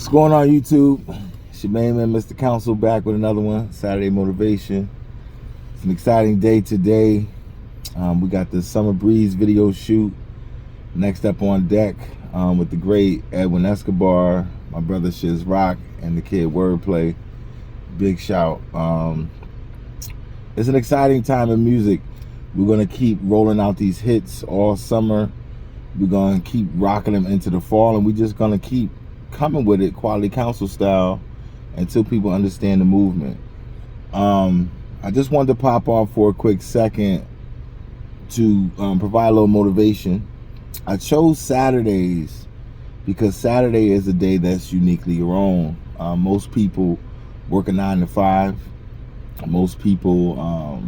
What's going on, YouTube? It's your main man, Mr. Council, back with another one, Saturday Motivation. It's an exciting day today. We got the Summer Breeze video shoot next up on deck with the great Edwin Escobar, my brother Shiz Rock, and the kid Wordplay. Big shout. It's an exciting time in music. We're going to keep rolling out these hits all summer. We're going to keep rocking them into the fall, and we're just going to keep coming with it Quality Council style until people understand the movement. I just wanted to pop off for a quick second to provide a little motivation. I chose Saturdays because Saturday is a day that's uniquely your own. Most people work a 9 to 5. Most people,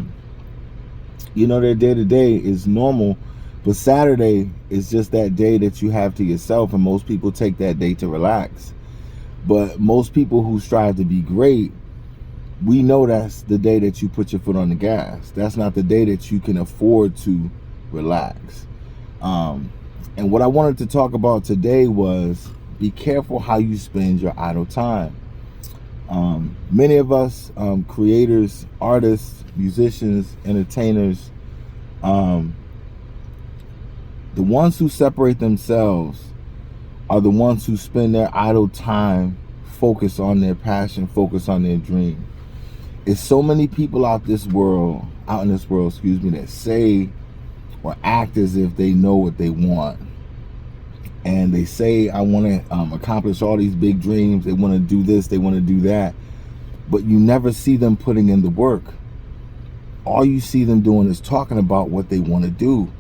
their day-to-day is normal, but Saturday is just that day that you have to yourself, and most people take that day to relax. But most people who strive to be great, we know that's the day that you put your foot on the gas. That's not the day that you can afford to relax. And what I wanted to talk about today was be careful how you spend your idle time. Many of us, creators, artists, musicians, entertainers, the ones who separate themselves are the ones who spend their idle time focused on their passion, focused on their dream. It's so many people out in this world, that say or act as if they know what they want. And they say, I want to accomplish all these big dreams. They want to do this, they want to do that. But you never see them putting in the work. All you see them doing is talking about what they want to do.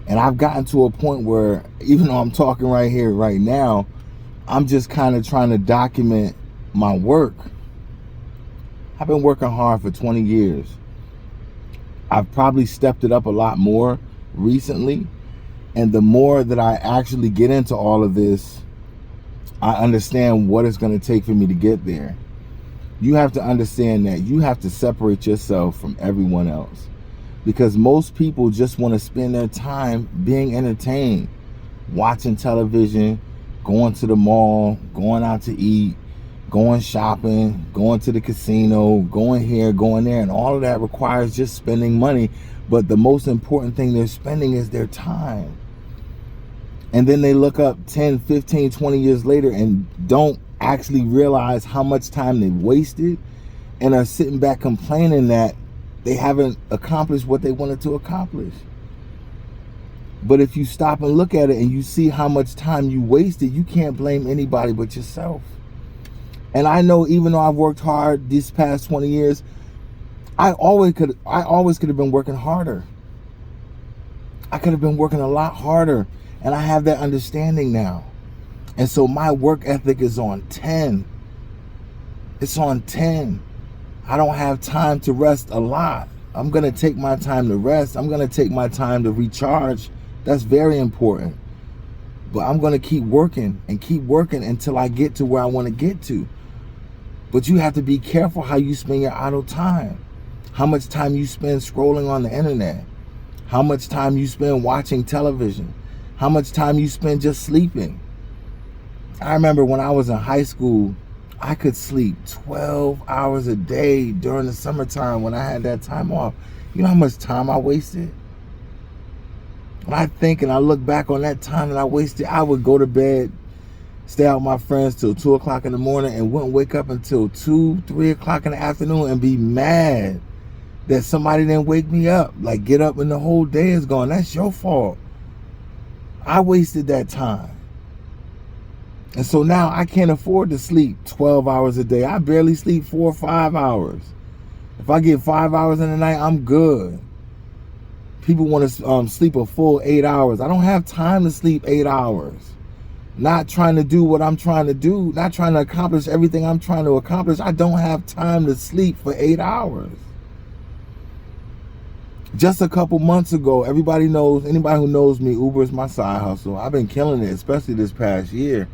And I've gotten to a point where, even though I'm talking right here, right now, I'm just kind of trying to document my work. I've been working hard for 20 years. I've probably stepped it up a lot more recently. And the more that I actually get into all of this, I understand what it's going to take for me to get there. You have to understand that you have to separate yourself from everyone else. Because most people just want to spend their time being entertained, watching television, going to the mall, going out to eat, going shopping, going to the casino, going here, going there. And all of that requires just spending money. But the most important thing they're spending is their time. And then they look up 10, 15, 20 years later and don't actually realize how much time they've wasted and are sitting back complaining that they haven't accomplished what they wanted to accomplish. But if you stop and look at it and you see how much time you wasted, you can't blame anybody but yourself. And I know, even though I've worked hard these past 20 years, I always could have been working harder. I could have been working a lot harder. And I have that understanding now. And so my work ethic is on 10. It's on 10. I don't have time to rest a lot. I'm going to take my time to rest. I'm going to take my time to recharge. That's very important. But I'm going to keep working until I get to where I want to get to. But you have to be careful how you spend your idle time. How much time you spend scrolling on the internet. How much time you spend watching television. How much time you spend just sleeping. I remember when I was in high school, I could sleep 12 hours a day during the summertime when I had that time off. You know how much time I wasted? When I think and I look back on that time that I wasted, I would go to bed, stay out with my friends till 2 o'clock in the morning, and wouldn't wake up until 2, 3 o'clock in the afternoon and be mad that somebody didn't wake me up. Like, get up and the whole day is gone. That's your fault. I wasted that time. And so now I can't afford to sleep 12 hours a day. I barely sleep 4 or 5 hours. If I get 5 hours in the night, I'm good. People want to sleep a full 8 hours. I don't have time to sleep 8 hours. Not trying to do what I'm trying to do. Not trying to accomplish everything I'm trying to accomplish. I don't have time to sleep for 8 hours. Just a couple months ago, anybody who knows me, Uber is my side hustle. I've been killing it, especially this past year.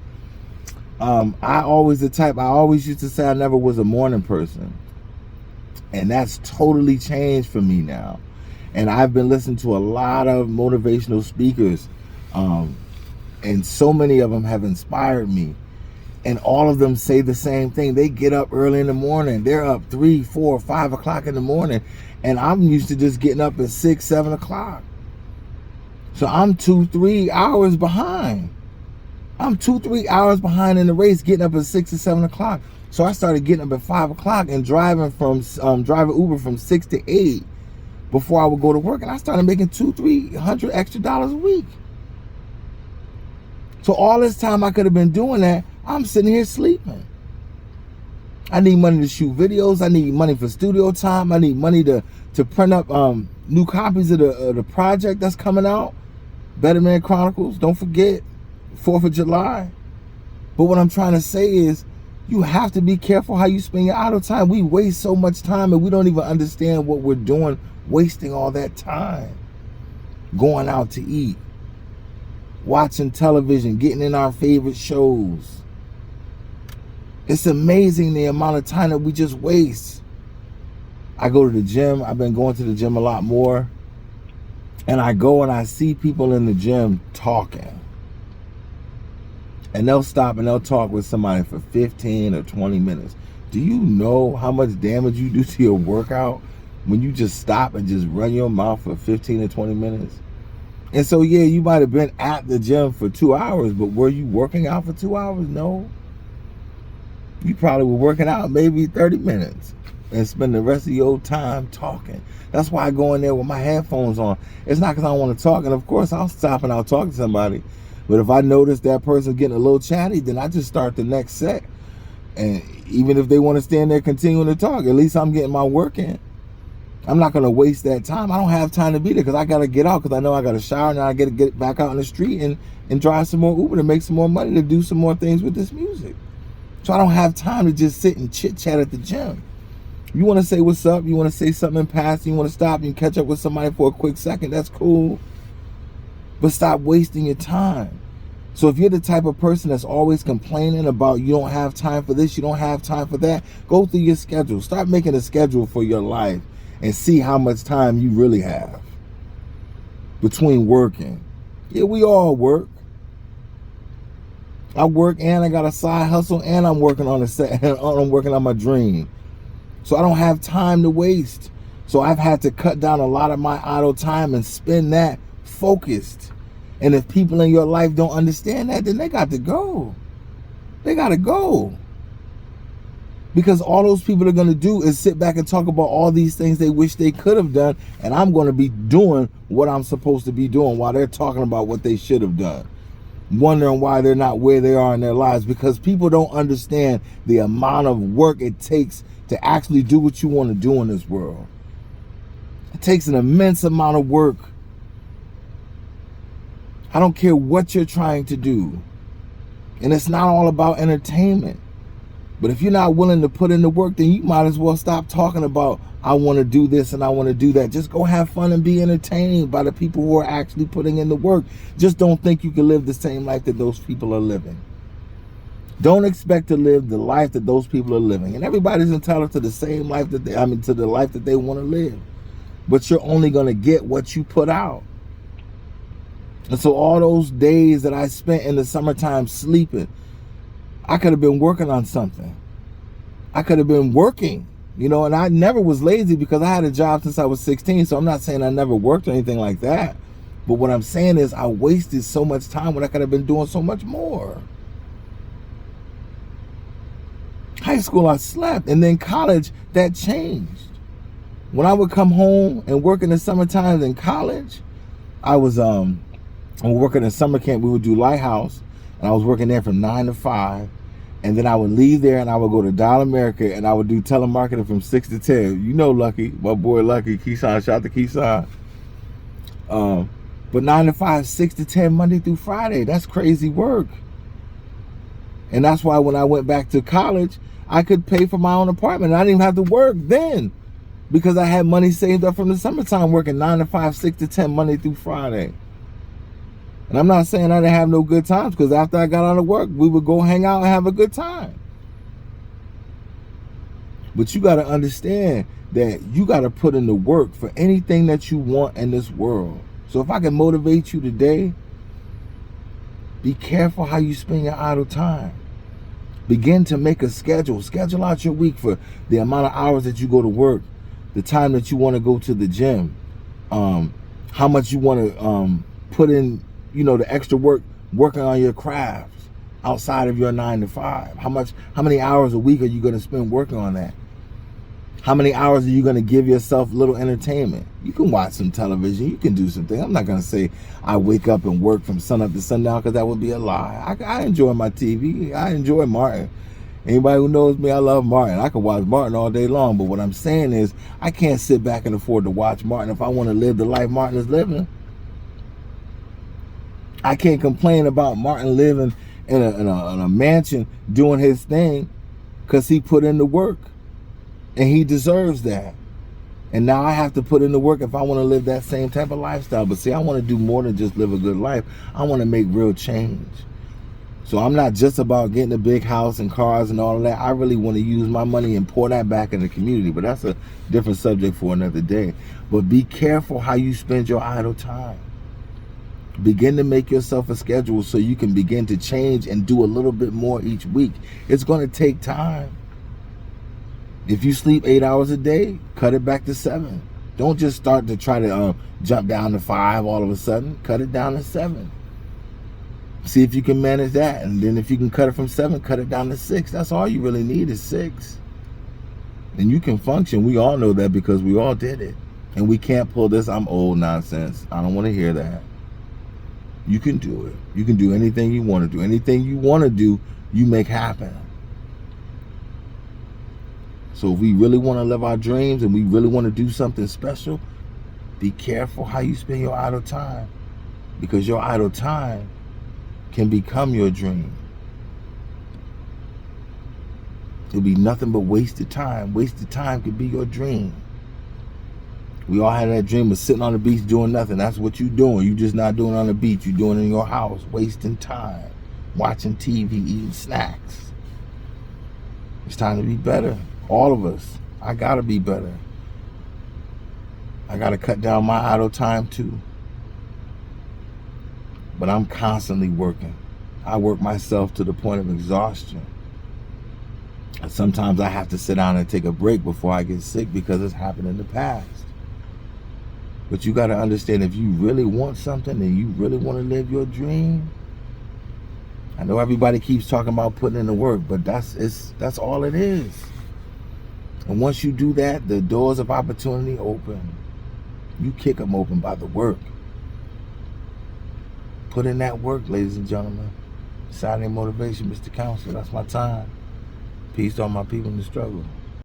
I always used to say I never was a morning person. And that's totally changed for me now. And I've been listening to a lot of motivational speakers. And so many of them have inspired me. And all of them say the same thing. They get up early in the morning. They're up 3, 4, 5 o'clock in the morning. And I'm used to just getting up at 6, 7 o'clock. So I'm 2, 3 hours behind. I'm 2, 3 hours behind in the race, getting up at 6 or 7 o'clock. So I started getting up at 5 o'clock and driving Uber from 6 to 8 before I would go to work. And I started making $200-300 extra a week. So all this time I could have been doing that, I'm sitting here sleeping. I need money to shoot videos. I need money for studio time. I need money to print up new copies of the project that's coming out, Better Man Chronicles. Don't forget, 4th of July. But what I'm trying to say is, you have to be careful how you spend your idle time. We waste so much time and we don't even understand what we're doing, wasting all that time. Going out to eat, watching television, getting in our favorite shows. It's amazing the amount of time that we just waste. I go to the gym. I've been going to the gym a lot more. And I go and I see people in the gym talking. And they'll stop and they'll talk with somebody for 15 or 20 minutes. Do you know how much damage you do to your workout when you just stop and just run your mouth for 15 or 20 minutes? And so, yeah, you might have been at the gym for 2 hours, but were you working out for 2 hours? No. You probably were working out maybe 30 minutes and spend the rest of your time talking. That's why I go in there with my headphones on. It's not because I don't want to talk. And of course, I'll stop and I'll talk to somebody. But if I notice that person getting a little chatty, then I just start the next set. And even if they want to stand there continuing to talk, at least I'm getting my work in. I'm not going to waste that time. I don't have time to be there because I got to get out because I know I got to shower and I got to get back out in the street and drive some more Uber to make some more money to do some more things with this music. So I don't have time to just sit and chit chat at the gym. You want to say what's up, you want to say something in passing, you want to stop and catch up with somebody for a quick second, that's cool. But stop wasting your time. So if you're the type of person that's always complaining about you don't have time for this, you don't have time for that, go through your schedule. Start making a schedule for your life and see how much time you really have between working. Yeah, we all work. I work and I got a side hustle and I'm working on I'm working on my dream. So I don't have time to waste. So I've had to cut down a lot of my idle time and spend that focused. And if people in your life don't understand that, then they got to go. They got to go. Because all those people are going to do is sit back and talk about all these things they wish they could have done. And I'm going to be doing what I'm supposed to be doing while they're talking about what they should have done. Wondering why they're not where they are in their lives, because people don't understand the amount of work it takes to actually do what you want to do in this world. It takes an immense amount of work. I don't care what you're trying to do. And it's not all about entertainment. But if you're not willing to put in the work, then you might as well stop talking about, I want to do this and I want to do that. Just go have fun and be entertained by the people who are actually putting in the work. Just don't think you can live the same life that those people are living. Don't expect to live the life that those people are living. And everybody's entitled to the same life to the life that they want to live. But you're only going to get what you put out. And so all those days that I spent in the summertime sleeping, I could have been working on something. I could have been working, and I never was lazy because I had a job since I was 16. So I'm not saying I never worked or anything like that. But what I'm saying is I wasted so much time when I could have been doing so much more. High school, I slept. And then college, that changed. When I would come home and work in the summertime in college, I was working in summer camp. We would do Lighthouse. And I was working there from 9 to 5. And then I would leave there and I would go to Dial America and I would do telemarketing from 6 to 10. Lucky, my boy Lucky, Keyshawn, shout out to Keyshawn. But 9 to 5, 6 to 10, Monday through Friday, that's crazy work. And that's why when I went back to college, I could pay for my own apartment. I didn't even have to work then because I had money saved up from the summertime working 9 to 5, 6 to 10, Monday through Friday. And I'm not saying I didn't have no good times because after I got out of work, we would go hang out and have a good time. But you got to understand that you got to put in the work for anything that you want in this world. So if I can motivate you today, be careful how you spend your idle time. Begin to make a schedule. Schedule out your week for the amount of hours that you go to work, the time that you want to go to the gym, how much you want to put in, the extra work working on your craft outside of your 9 to 5. How many hours a week are you going to spend working on that? How many hours are you going to give yourself little entertainment? You can watch some television. You can do something. I'm not going to say I wake up and work from sun up to sundown, because that would be a lie. I enjoy my TV. I enjoy Martin. Anybody who knows me, I love Martin. I can watch Martin all day long. But what I'm saying is, I can't sit back and afford to watch Martin if I want to live the life Martin is living. I can't complain about Martin living in a mansion doing his thing, because he put in the work. And he deserves that. And now I have to put in the work if I want to live that same type of lifestyle. But see, I want to do more than just live a good life. I want to make real change. So I'm not just about getting a big house and cars and all of that. I really want to use my money and pour that back in the community. But that's a different subject for another day. But be careful how you spend your idle time. Begin to make yourself a schedule so you can begin to change and do a little bit more each week. It's going to take time. If you sleep 8 hours a day, cut it back to 7. Don't just start to try to jump down to 5 all of a sudden. Cut it down to 7. See if you can manage that. And then if you can cut it from 7, cut it down to 6. That's all you really need is 6. And you can function. We all know that because we all did it. And we can't pull this "I'm old" nonsense. I don't want to hear that. You can do it. You can do anything you want to do. Anything you want to do, you make happen. So if we really want to live our dreams and we really want to do something special, be careful how you spend your idle time, because your idle time can become your dream. It'll be nothing but wasted time. Wasted time could be your dream. We all had that dream of sitting on the beach doing nothing. That's what you're doing. You're just not doing it on the beach. You're doing it in your house, wasting time, watching TV, eating snacks. It's time to be better. All of us. I gotta be better. I gotta cut down my idle time too. But I'm constantly working. I work myself to the point of exhaustion. And sometimes I have to sit down and take a break before I get sick, because it's happened in the past. But you gotta understand, if you really want something and you really want to live your dream, I know everybody keeps talking about putting in the work, but that's all it is. And once you do that, the doors of opportunity open. You kick them open by the work. Put in that work, ladies and gentlemen. Saturday Motivation, Mr. Counselor. That's my time. Peace to all my people in the struggle.